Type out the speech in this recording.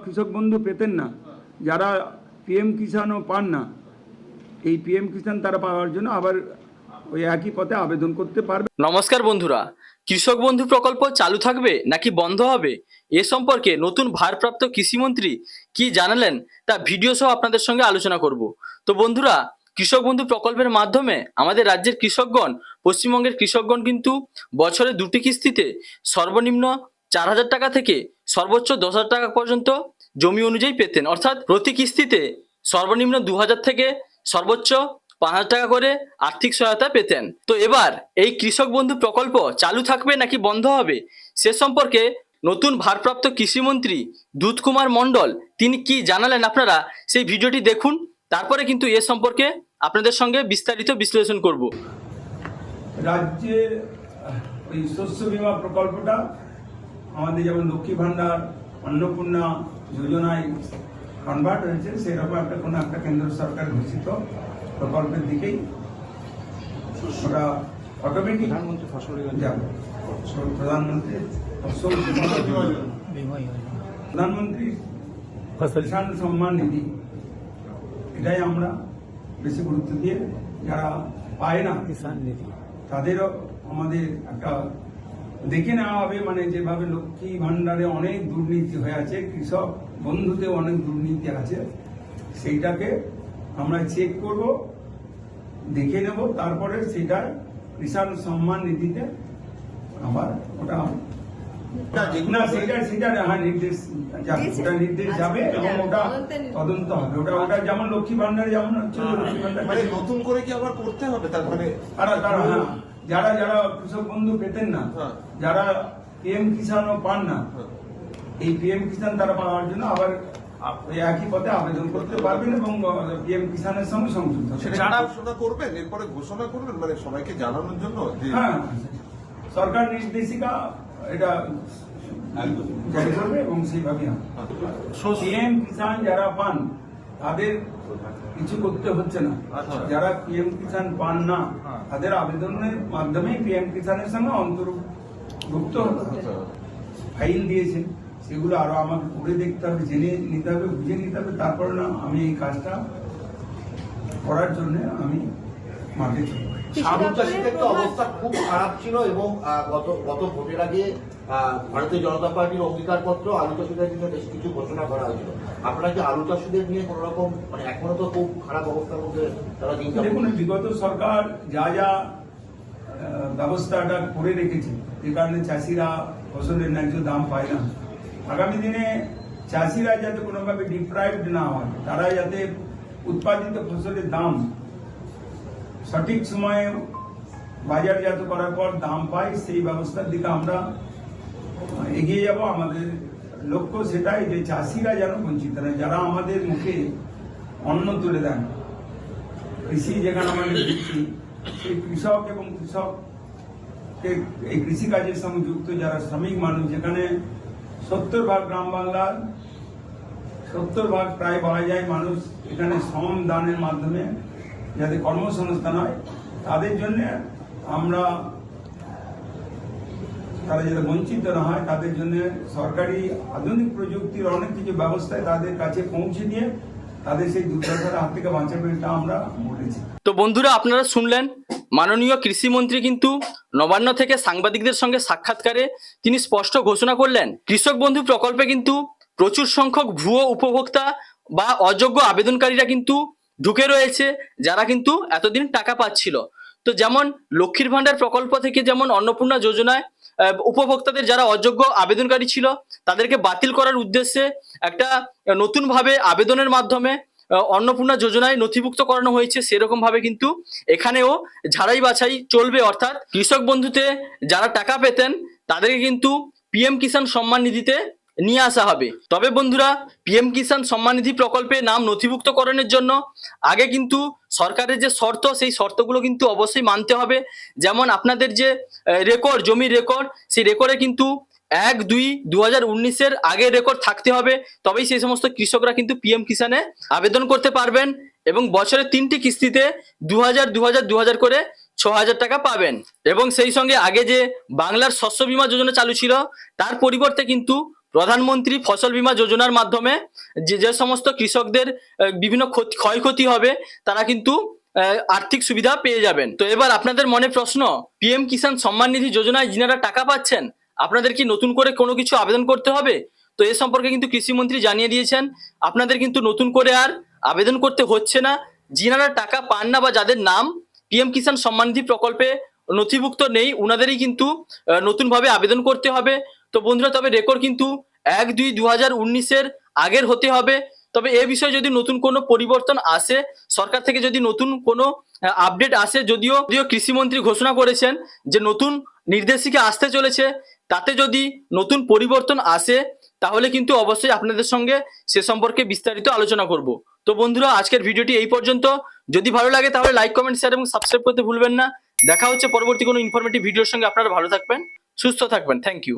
কৃষক বন্ধু পেতেন না, যারা পিএম কিষাণও পান না, এই পিএম কিষাণ তারা পাওয়ার জন্য আবার ওই একই পথে আবেদন করতে পারবে। নমস্কার বন্ধুরা, কৃষক বন্ধু প্রকল্প চালু থাকবে নাকি বন্ধ হবে এ সম্পর্কে নতুন ভারপ্রাপ্ত কৃষিমন্ত্রী কি জানালেন তা ভিডিও সহ আপনাদের সঙ্গে আলোচনা করব। তো বন্ধুরা, কৃষক বন্ধু প্রকল্পের মাধ্যমে আমাদের রাজ্যের কৃষকগণ, পশ্চিমবঙ্গের কৃষকগণ কিন্তু বছরে দুটি কিস্তিতে সর্বনিম্ন 4,000 টাকা থেকে সর্বোচ্চ 10,000 টাকা পর্যন্ত জমি অনুযায়ী পেতেন। অর্থাৎ প্রতি কিস্তিতে সর্বনিম্ন 2,000 থেকে সর্বোচ্চ 5,000 টাকা করে আর্থিক সহায়তা পেতেন। তো এবার এই কৃষক বন্ধু প্রকল্প চালু থাকবে নাকি বন্ধ হবে সে সম্পর্কে নতুন ভারপ্রাপ্ত কৃষিমন্ত্রী দুধ কুমার মণ্ডল তিনি কি জানালেন আপনারা সেই ভিডিওটি দেখুন, তারপরে কিন্তু এ সম্পর্কে আপনাদের সঙ্গে বিস্তারিত বিশ্লেষণ করব। রাজ্যের ওই শস্য বীমা প্রকল্পটা আমাদের যেমন লক্ষ্মী ভাণ্ডার, অন্নপূর্ণা যোজনায় কনভার্ট হয়েছে, সেরকম কোনো একটা কেন্দ্র সরকার ঘোষিত প্রকল্পের দিকেই ওটা অটোমেটিক প্রধানমন্ত্রী ফসল প্রধানমন্ত্রী কিষাণ সম্মান নিধি, এটাই আমরা বেশি গুরুত্ব দিয়ে যারা পায় না কিষাণ নিধি তাদেরও আমাদের একটা দেখে নেওয়া হবে। মানে যেভাবে লক্ষ্মী ভাণ্ডারে অনেক দুর্নীতি হয়ে আছে, কৃষক বন্ধুতে অনেক দুর্নীতি আছে, সেইটাকে আমরা চেক করব, দেখে নেব, তারপরে সেটা কিষাণ সম্মান নিধিতে আবার ওটা নির্দেশ যাবে এবং ওটা তদন্ত হবে। ওটা যেমন লক্ষ্মী ভাণ্ডারে যেমন হচ্ছে লক্ষ্মী ভাণ্ডার নতুন করে কি আবার করতে হবে? তার মানে যারা যারা কৃষক বন্ধু পেতেন না, যারা পিএম কিষাণও পান না, এই পিএম কিষাণ তারা পাওয়ার জন্য আবার একই পথে আবেদন করতে পারবেন এবং পিএম কিষাণের সঙ্গে সংযুক্ত যারা ঘোষণা করবেন, এরপরে ঘোষণা করবেন মানে সবাইকে জানানোর জন্য। হ্যাঁ, সরকার নির্দেশিকা এটা জারি করবে এবং সেইভাবে পিএম কিষাণ যারা পান তাদের কিছু করতে হচ্ছে না, যারা পিএম কিষাণ পান না তাদের আবেদনের মাধ্যমে পিএম কিষাণের সঙ্গে অন্তর্ভুক্ত ফাইল দিয়েছে, সেগুলো আরো আমাকে পড়ে দেখতে হবে, জেনে নিতে হবে, বুঝে নিতে হবে, তারপর না আমি এই কাজটা করার জন্য আমি মাঠে চলব। আলু চাষীদের তো অবস্থা খুব খারাপ ছিল এবং গত ভোটের আগে ভারতীয় জনতা পার্টির অঙ্গীকারপত্র আলু চাষীদের জন্য বেশ কিছু ঘোষণা করা হয়েছিল। আপনারা কি আলু চাষীদের নিয়ে কোন রকম, মানে এখনো তো খুব খারাপ অবস্থার মধ্যে তারা দিন যাচ্ছে? দেখুন, বিগত সরকার যা যা ব্যবস্থাটা করে রেখেছে, যে কারণে চাষিরা ফসলের ন্যায্য দাম পায় না, আগামী দিনে চাষিরা যাতে কোনোভাবে ডিপ্রাইভড না হয়, তারা যাতে উৎপাদিত ফসলের দাম সঠিক সময়ে বাজারজাত করার পর দাম পাই, সেই ব্যবস্থার দিকে আমরা এগিয়ে যাব। আমাদের লক্ষ্য সেটাই যে চাষিরা যেন বঞ্চিত না, যারা আমাদের মুখে অন্ন তুলে দেন, কৃষি যেখানে আমাদের ভিত্তি, সেই কৃষক এবং কৃষককে এই কৃষিকাজের সঙ্গে যুক্ত যারা শ্রমিক মানুষ, যেখানে 70% গ্রাম বাংলার 70% প্রায় বলা যায় মানুষ এখানে শ্রম দানের মাধ্যমে যাতে কর্মসংস্থান হয়, তাদের জন্য আমরা তারা যাতে বঞ্চিত না হয় তাদের জন্য সরকারি আধুনিক প্রযুক্তির অনেক কিছু ব্যবস্থায় তাদের কাছে পৌঁছে দিয়ে তাদের সেই দুর্দশার হাত থেকে বাঁচাবে, এটা আমরা বলেছি। তো বন্ধুরা, আপনারা শুনলেন মাননীয় কৃষিমন্ত্রী কিন্তু নবান্ন থেকে সাংবাদিকদের সঙ্গে সাক্ষাৎকারে তিনি স্পষ্ট ঘোষণা করলেন, কৃষক বন্ধু প্রকল্পে কিন্তু প্রচুর সংখ্যক ভুয়ো উপভোক্তা বা অযোগ্য আবেদনকারীরা কিন্তু ঢুকে রয়েছে, যারা কিন্তু এতদিন টাকা পাচ্ছিল। তো যেমন লক্ষ্মীর ভাণ্ডার প্রকল্প থেকে যেমন অন্নপূর্ণা যোজনায় উপভোক্তাদের যারা অযোগ্য আবেদনকারী ছিল তাদেরকে বাতিল করার উদ্দেশ্যে একটা নতুনভাবে আবেদনের মাধ্যমে অন্নপূর্ণা যোজনায় নথিভুক্ত করানো হয়েছে, সেরকম ভাবে কিন্তু এখানেও ঝাড়াই বাছাই চলবে। অর্থাৎ কৃষক বন্ধুতে যারা টাকা পেতেন তাদেরকে কিন্তু পিএম কিষাণ সম্মান নিধিতে নিয়ে আসা হবে। তবে বন্ধুরা, পিএম কিষাণ সম্মান নিধি প্রকল্পে নাম নথিভুক্তকরণের জন্য আগে কিন্তু সরকারের যে শর্ত, সেই শর্তগুলো কিন্তু অবশ্যই মানতে হবে। যেমন আপনাদের যে রেকর্ড, জমির রেকর্ড, সেই রেকর্ডে কিন্তু 1-2-2019 আগের রেকর্ড থাকতে হবে, তবেই সেই সমস্ত কৃষকরা কিন্তু পিএম কিষাণে আবেদন করতে পারবেন এবং বছরে 3টি কিস্তিতে 2,000 করে 6,000 টাকা পাবেন। এবং সেই সঙ্গে আগে যে বাংলার শস্য বীমা যোজনা চালু ছিল তার পরিবর্তে কিন্তু প্রধানমন্ত্রী ফসল বীমা যোজনার মাধ্যমে যে সমস্ত কৃষকদের বিভিন্ন ক্ষয়ক্ষতি হবে তারা কিন্তু আর্থিক সুবিধা পেয়ে যাবেন। তো এবার আপনাদের মনে প্রশ্ন, পিএম কিষাণ সম্মান নিধি যোজনায় যিনারা টাকা পাচ্ছেন আপনাদের কি নতুন করে কোনো কিছু আবেদন করতে হবে? তো এ সম্পর্কে কিন্তু কৃষিমন্ত্রী জানিয়ে দিয়েছেন আপনাদের কিন্তু নতুন করে আর আবেদন করতে হচ্ছে না। যিনারা টাকা পান না বা যাদের নাম পিএম কিষাণ সম্মান নিধি প্রকল্পে নথিভুক্ত নেই উনাদেরই কিন্তু নতুনভাবে আবেদন করতে হবে। তো বন্ধুরা, তবে রেকর্ড কিন্তু 1-2-2019 আগের হতে হবে। তবে এ বিষয়ে যদি নতুন কোনো পরিবর্তন আসে, সরকার থেকে যদি নতুন কোনো আপডেট আসে, যদিও কৃষিমন্ত্রী ঘোষণা করেছেন যে নতুন নির্দেশিকা আসতে চলেছে, তাতে যদি নতুন পরিবর্তন আসে তাহলে কিন্তু অবশ্যই আপনাদের সঙ্গে সে সম্পর্কে বিস্তারিত আলোচনা করব। তো বন্ধুরা, আজকের ভিডিওটি এই পর্যন্ত। যদি ভালো লাগে তাহলে লাইক, কমেন্ট, শেয়ার এবং সাবস্ক্রাইব করতে ভুলবেন না। দেখা হচ্ছে পরবর্তী কোনো ইনফরমেটিভ ভিডিওর সঙ্গে। আপনারা ভালো থাকবেন, সুস্থ থাকবেন। Thank you.